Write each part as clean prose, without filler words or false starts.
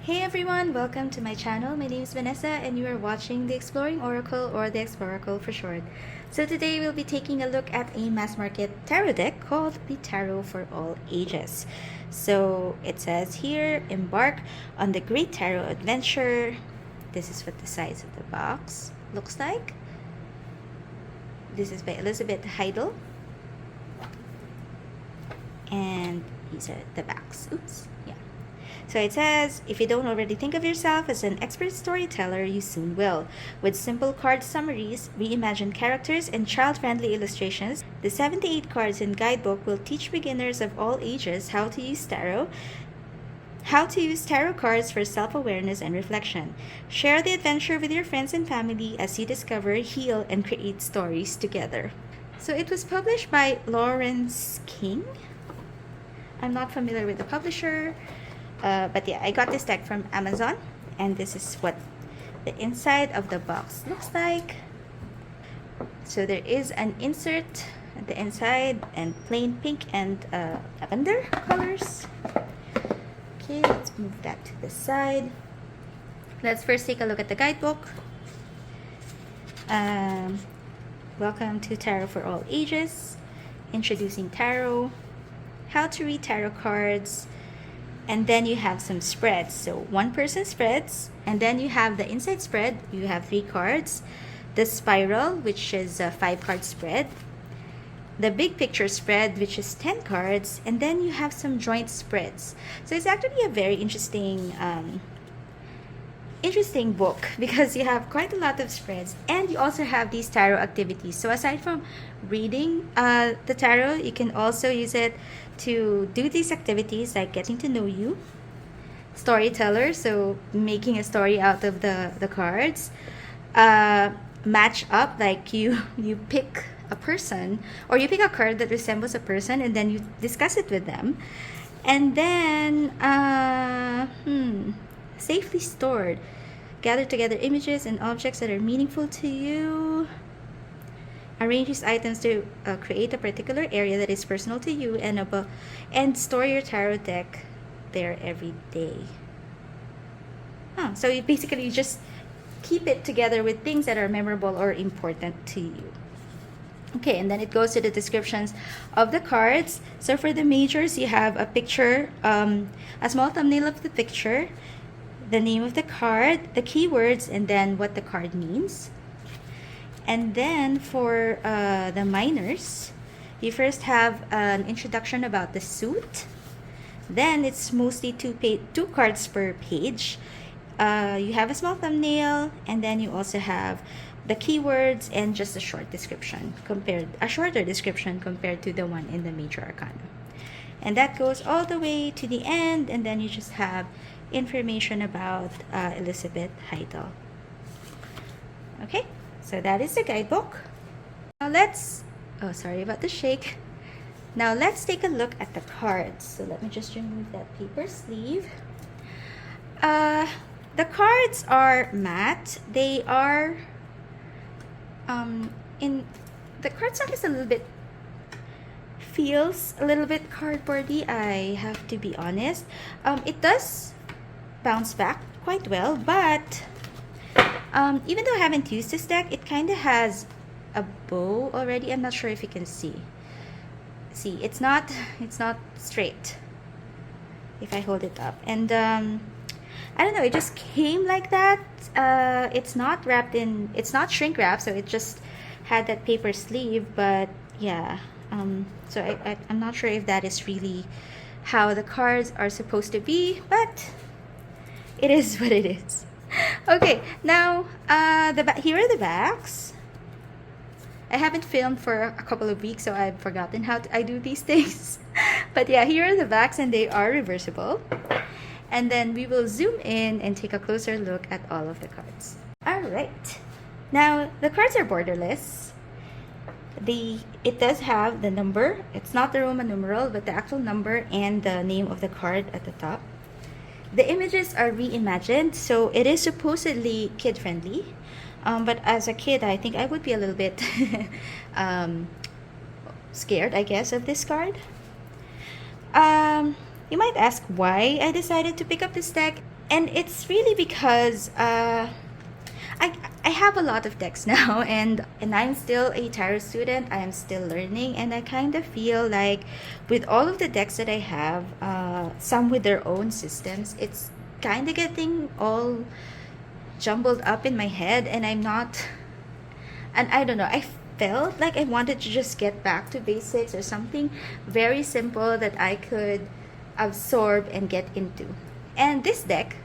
Hey everyone, welcome to my channel. My name is Vanessa and you are watching the Exploring Oracle, or the Exploracle for short. So today we'll be taking a look at a mass market tarot deck called the Tarot for All Ages. So it says here, embark on the great tarot adventure. This is what the size of the box looks like. This is by Elizabeth Heidel. And these are the backs. Oops. Yeah. So it says, if you don't already think of yourself as an expert storyteller, you soon will. With simple card summaries, reimagined characters, and child-friendly illustrations, the 78 cards in Guidebook will teach beginners of all ages how to use tarot cards for self-awareness and reflection. Share the adventure with your friends and family as you discover, heal, and create stories together. So it was published by Lawrence King. I'm not familiar with the publisher. But yeah, I got this deck from Amazon, and this is what the inside of the box looks like. So there is an insert at the inside and plain pink and lavender colors. Okay, let's move that to the side. Let's first take a look at the guidebook. Welcome to Tarot for All Ages. Introducing tarot. How to read tarot cards. And then you have some spreads. So one person spreads, and then you have the inside spread. You have 3 cards. The spiral, which is a 5-card spread. The big picture spread, which is 10 cards. And then you have some joint spreads. So it's actually a very interesting book, because you have quite a lot of spreads, and you also have these tarot activities. So aside from reading the tarot, you can also use it to do these activities like getting to know you, storyteller, so making a story out of the cards, match up, like you pick a person, or you pick a card that resembles a person, and then you discuss it with them. And then safely stored. Gather together images and objects that are meaningful to you. Arrange these items to create a particular area that is personal to you, and store your tarot deck there every day. So you basically just keep it together with things that are memorable or important to you. Okay, and then it goes to the descriptions of the cards. So for the majors, you have a picture, a small thumbnail of the picture, the name of the card, the keywords, and then what the card means. And then for the minors, you first have an introduction about the suit. Then it's mostly 2 cards per page. You have a small thumbnail, and then you also have the keywords and just a shorter description compared to the one in the major arcana. And that goes all the way to the end, and then you just have information about Elizabeth Heidel. Okay, so that is the guidebook. Now sorry about the shake. Now let's take a look at the cards. So let me just remove that paper sleeve. The cards are matte. They are in the cardstock is feels a little bit cardboardy, I have to be honest. It does bounce back quite well, but even though I haven't used this deck, it kind of has a bow already. I'm not sure if you can see. It's not straight if I hold it up, and I don't know, it just came like that. It's not shrink wrap, so it just had that paper sleeve. But yeah, so I'm not sure if that is really how the cards are supposed to be, but it is what it is. Okay, now here are the backs. I haven't filmed for a couple of weeks, so I've forgotten how I do these things. But yeah, here are the backs, and they are reversible. And then we will zoom in and take a closer look at all of the cards. Alright, now the cards are borderless. It does have the number. It's not the Roman numeral, but the actual number and the name of the card at the top. The images are reimagined, so it is supposedly kid-friendly. But as a kid, I think I would be a little bit scared, I guess, of this card. You might ask why I decided to pick up this deck. And it's really because I I have a lot of decks now, and I'm still a tarot student. I am still learning, and I kind of feel like with all of the decks that I have, some with their own systems, it's kind of getting all jumbled up in my head, and I'm not, and I don't know. I felt like I wanted to just get back to basics or something very simple that I could absorb and get into. And this deck,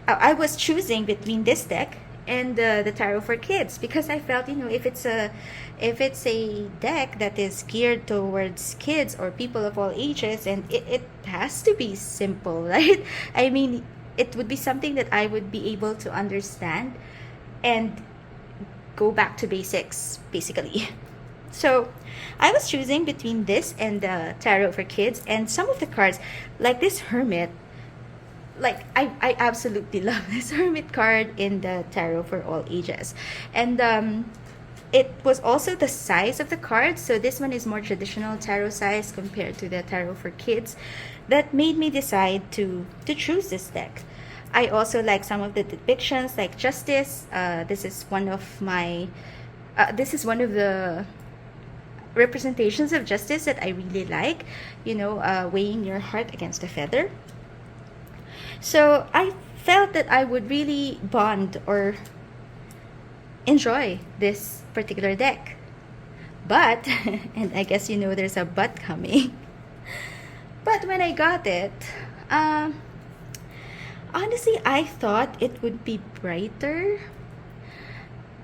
I was choosing between this deck and the tarot for kids, because I felt, if it's a deck that is geared towards kids or people of all ages, and it has to be simple, right? I mean, it would be something that I would be able to understand and go back to basics, basically. So I was choosing between this and the tarot for kids, and some of the cards, like this hermit, like I absolutely love this hermit card in the tarot for all ages. And it was also the size of the card, so this one is more traditional tarot size compared to the tarot for kids, that made me decide to choose this deck. I also like some of the depictions, like justice. This is one of my this is one of the representations of justice that I really like, weighing your heart against a feather. So I felt that I would really bond or enjoy this particular deck. But, and I guess there's a but coming. But when I got it, honestly, I thought it would be brighter.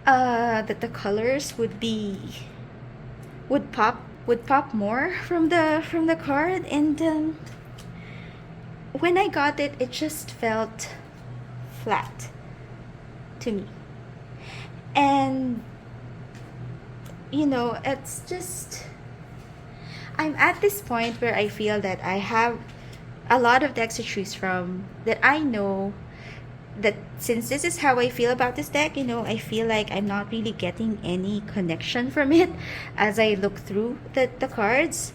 That the colors would pop more from the card, and when I got it, it just felt flat to me. And it's just, I'm at this point where I feel that I have a lot of decks to choose from, that I know that since this is how I feel about this deck, I feel like I'm not really getting any connection from it as I look through the cards,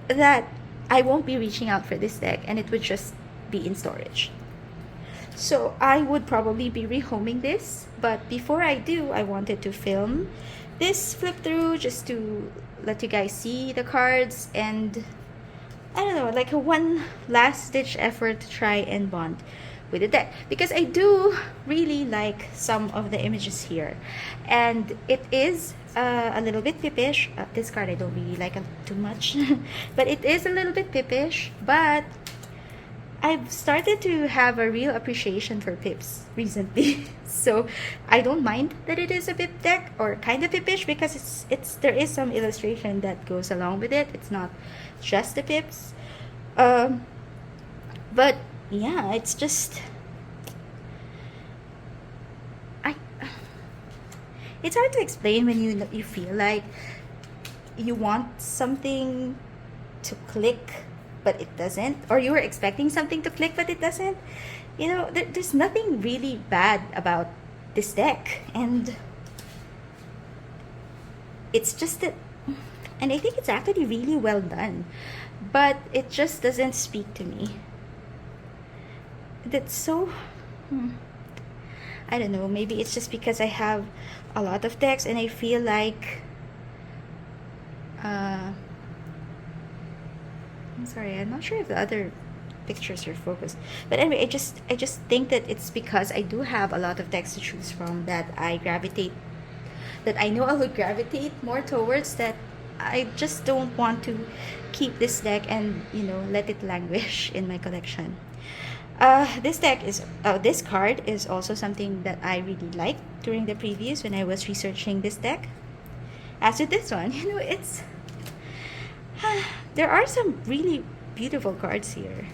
that I won't be reaching out for this deck, and it would just be in storage. So I would probably be rehoming this, but before I do, I wanted to film this flip through just to let you guys see the cards, and I don't know, like a one last ditch effort to try and bond with the deck, because I do really like some of the images here, and it is a little bit pippish. This card I don't really like too much, but it is a little bit pippish. But I've started to have a real appreciation for pips recently, so I don't mind that it is a pip deck or kind of pippish, because there is some illustration that goes along with it. It's not just the pips, but yeah, it's just it's hard to explain when you feel like you want something to click but it doesn't, or you were expecting something to click but it doesn't. There's nothing really bad about this deck, and it's just that, and I think it's actually really well done, but it just doesn't speak to me. That's so I don't know, maybe it's just because I have a lot of decks, and I feel like I'm sorry, I'm not sure if the other pictures are focused, but anyway, I just think that it's because I do have a lot of decks to choose from, that I know I would gravitate more towards that. I just don't want to keep this deck and let it languish in my collection. This card is also something that I really liked during the previews when I was researching this deck. As with this one, it's there are some really beautiful cards here,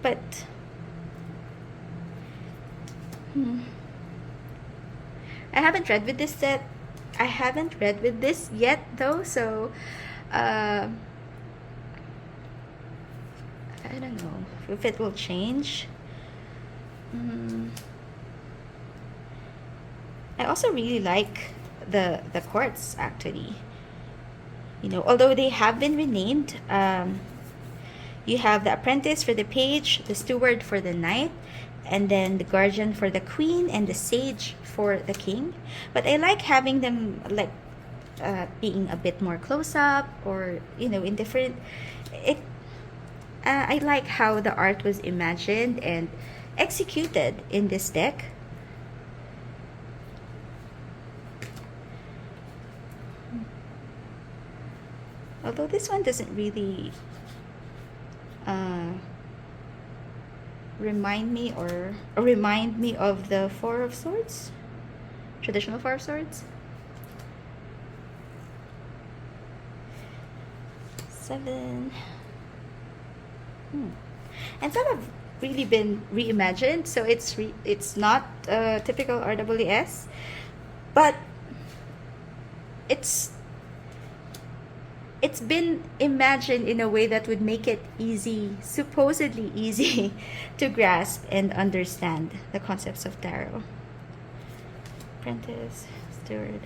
but I haven't read with this set. I haven't read with this yet, though, so I don't know if it will change. I also really like the quartz, actually. Although they have been renamed, You have the apprentice for the page, the steward for the knight, and then the guardian for the queen, and the sage for the king. But I like having them like being a bit more close up, or in different. It I like how the art was imagined and executed in this deck. Although this one doesn't really remind me of the Four of Swords, traditional Four of Swords. 7. And some have really been reimagined, so it's not typical RWS, but it's been imagined in a way that would make it supposedly easy to grasp and understand the concepts of tarot. Apprentice, steward,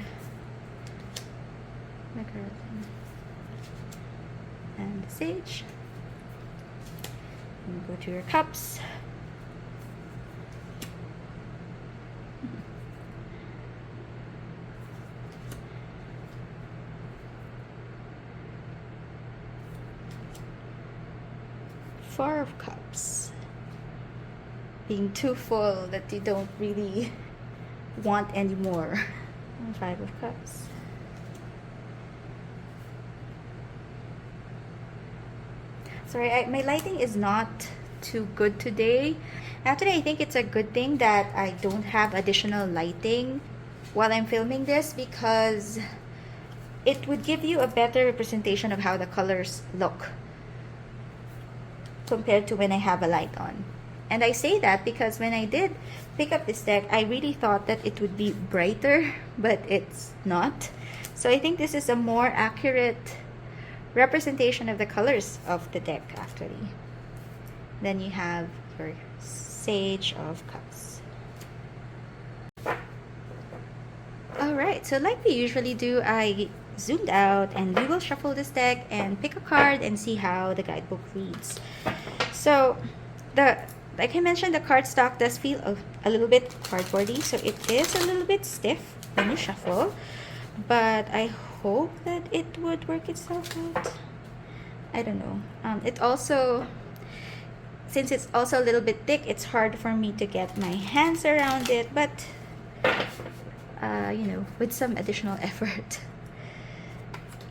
the guardian, and the sage. And go to your cups. Four of Cups. Being too full that you don't really want anymore. 5 of Cups. Sorry, my lighting is not too good today. Actually, I think it's a good thing that I don't have additional lighting while I'm filming this, because it would give you a better representation of how the colors look compared to when I have a light on. And I say that because when I did pick up this deck, I really thought that it would be brighter, but it's not. So I think this is a more accurate representation of the colors of the deck, actually. Then you have your Sage of Cups. Alright, so like we usually do, I zoomed out and we will shuffle this deck and pick a card and see how the guidebook reads. So, like I mentioned, the cardstock does feel a little bit cardboardy, so it is a little bit stiff when you shuffle, but I hope that it would work itself out. I don't know. It also, since it's also a little bit thick, it's hard for me to get my hands around it, but with some additional effort,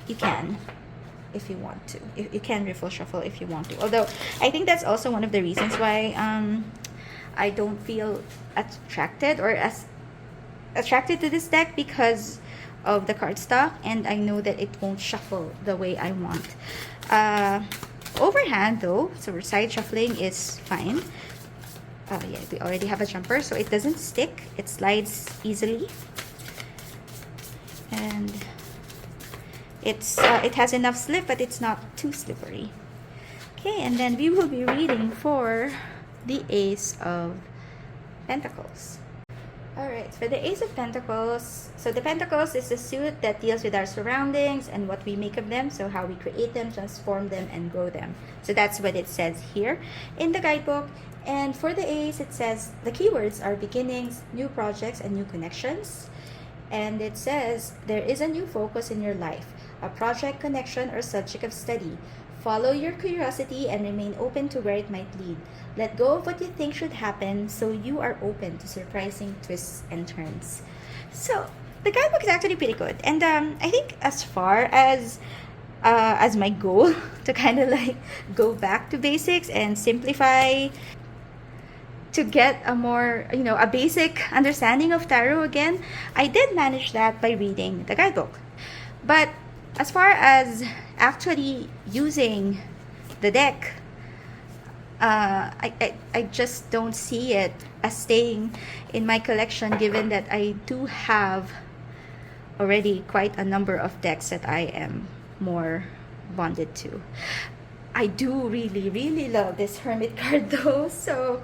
you can, if you want to. You can riffle shuffle if you want to. Although I think that's also one of the reasons why I don't feel attracted to this deck, because of the cardstock, and I know that it won't shuffle the way I want. Overhand though, so side shuffling is fine. Yeah, we already have a jumper, so it doesn't stick. It slides easily, and it has enough slip, but it's not too slippery. Okay, and then we will be reading for the Ace of Pentacles. Alright, for the Ace of Pentacles, so the Pentacles is the suit that deals with our surroundings and what we make of them, so how we create them, transform them, and grow them. So that's what it says here in the guidebook. And for the Ace, it says the keywords are beginnings, new projects, and new connections. And it says there is a new focus in your life, a project, connection, or subject of study. Follow your curiosity and remain open to where it might lead. Let go of what you think should happen, so you are open to surprising twists and turns. So the guidebook is actually pretty good, and I think as far as my goal to kind of like go back to basics and simplify, to get a more, a basic understanding of tarot again, I did manage that by reading the guidebook. But as far as actually using the deck, I just don't see it as staying in my collection, given that I do have already quite a number of decks that I am more bonded to. I do really, really love this Hermit card though, so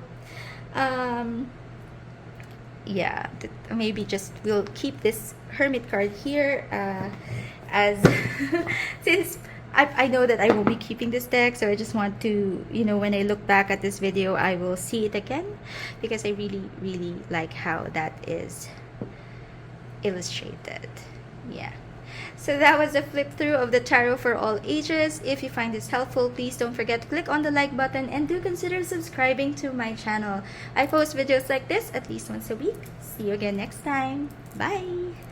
yeah, maybe just we'll keep this Hermit card here as since I know that I will be keeping this deck, so I just want to, you know, when I look back at this video, I will see it again because I really, really like how that is illustrated. Yeah. So that was a flip through of the tarot for all ages. If you find this helpful, please don't forget to click on the like button and do consider subscribing to my channel. I post videos like this at least once a week. See you again next time. Bye!